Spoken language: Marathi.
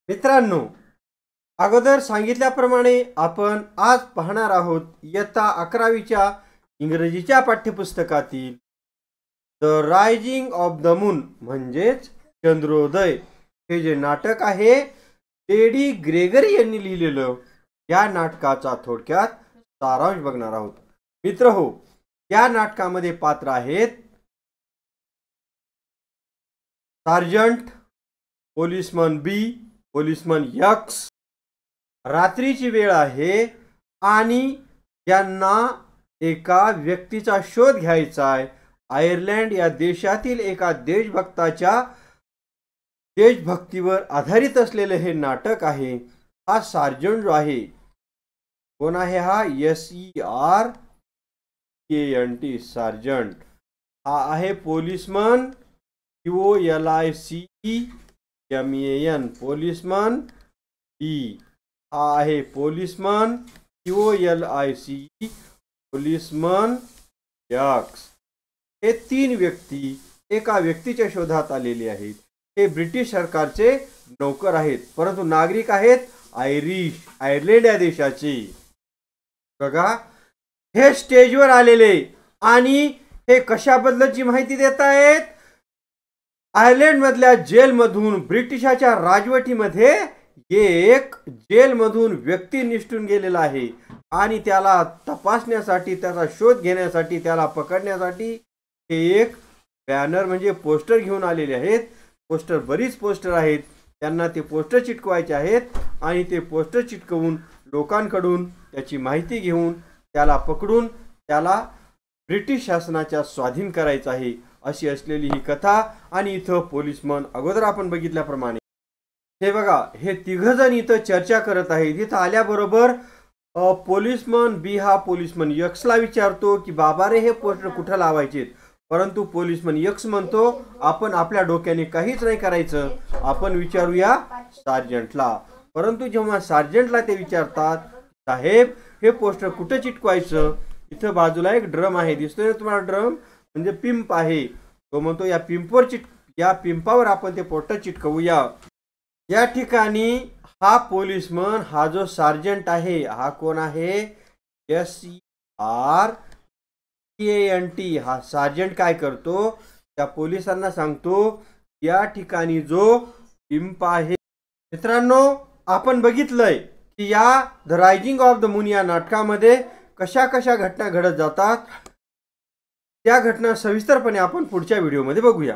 मित्रांनो, अगोदर सांगितल्याप्रमाणे आपण आज पाहणार आहोत इयत्ता 11वीच्या इंग्रजीच्या पाठ्यपुस्तकातील the rising of the moon म्हणजेच चंद्रोदय हे जे नाटक आहे टेडी ग्रेगरी यांनी लिहिलेलं या नाटकाचा थोडक्यात सारांश बघणार आहोत। मित्रहो, या नाटकामध्ये पात्र आहेत सार्जंट, पोलिसमन बी, पोलिसमन यक्स। रात्रीची वेळ आहे आणि यांना एका व्यक्तीचा शोध घ्यायचा आहे। आयर्लंड या देशातील एका देशभक्ताच्या देशभक्तीवर आधारित असलेले हे नाटक आहे। हा सार्जंट जो आहे कोण आहे? हा SERGENT सार्जंट। हा आहे पोलिसमन POLICEMAN पोलिसमन डी। हा आहे पोलिसमन POLICE पोलिसमन यक्स। हे तीन व्यक्ती एका व्यक्तीच्या शोधात आलेले आहेत। हे ब्रिटिश सरकारचे नौकर आहेत, परंतु नागरिक आहेत आयरिश, आयर्लंड या देशाचे। बघा, हे स्टेजवर आलेले आणि हे कशाबद्दलची माहिती देत आहेत? आयर्लंड मधल्या जेलमधून ब्रिटिशाच्या राजवटीमध्ये एक जेलमधून व्यक्ती निष्ठून गेलेला आहे आणि त्याला तपासण्यासाठी, त्याचा शोध घेण्यासाठी, त्याला पकडण्यासाठी हे एक बॅनर म्हणजे पोस्टर घेऊन आलेले आहेत। पोस्टर, बरीच पोस्टर आहेत, त्यांना ते पोस्टर चिटकवायचे आहेत आणि ते पोस्टर चिटकवून लोकांकडून त्याची माहिती घेऊन त्याला पकडून त्याला ब्रिटिश शासनाच्या स्वाधीन करायचं आहे, अशी असलेली ही कथा। आणि इथं पोलिसमन अगोदर आपण बघितल्याप्रमाणे हे बघा, हे तिघजण इथं चर्चा करत आहेत। इथं आल्याबरोबर पोलिसमन बी हा पोलिसमन यक्सला विचारतो की बाबा रे, हे पोस्टर कुठं लावायचे? परंतु पोलिसमन यक्स म्हणतो आपण आपल्या डोक्याने काहीच नाही करायचं, आपण विचारूया सार्जंटला। परंतु जेव्हा सार्जंटला ते विचारतात, साहेब हे पोस्टर कुठं चिटकवायचं? इथं बाजूला एक ड्रम आहे, दिसतोय तुम्हाला ड्रम? म्हणजे पिंप आहे। तो म्हणतो या पिंपावर आपण ते पोस्टर चिटकवूया। या ठिकाणी हा पोलिसमन, हा जो सार्जंट आहे, हा कोण आहे? SERGENT। हा सार्जंट काय करतो? त्या पोलिसांना सांगतो या ठिकाणी जो पिंप आहे। मित्रांनो, आपण बघितलंय की या the rising of the moon या नाटकामध्ये कशा कशा घटना घडत जातात। त्या घटना सविस्तरपणे आपण पुढच्या व्हिडिओमध्ये बघूया।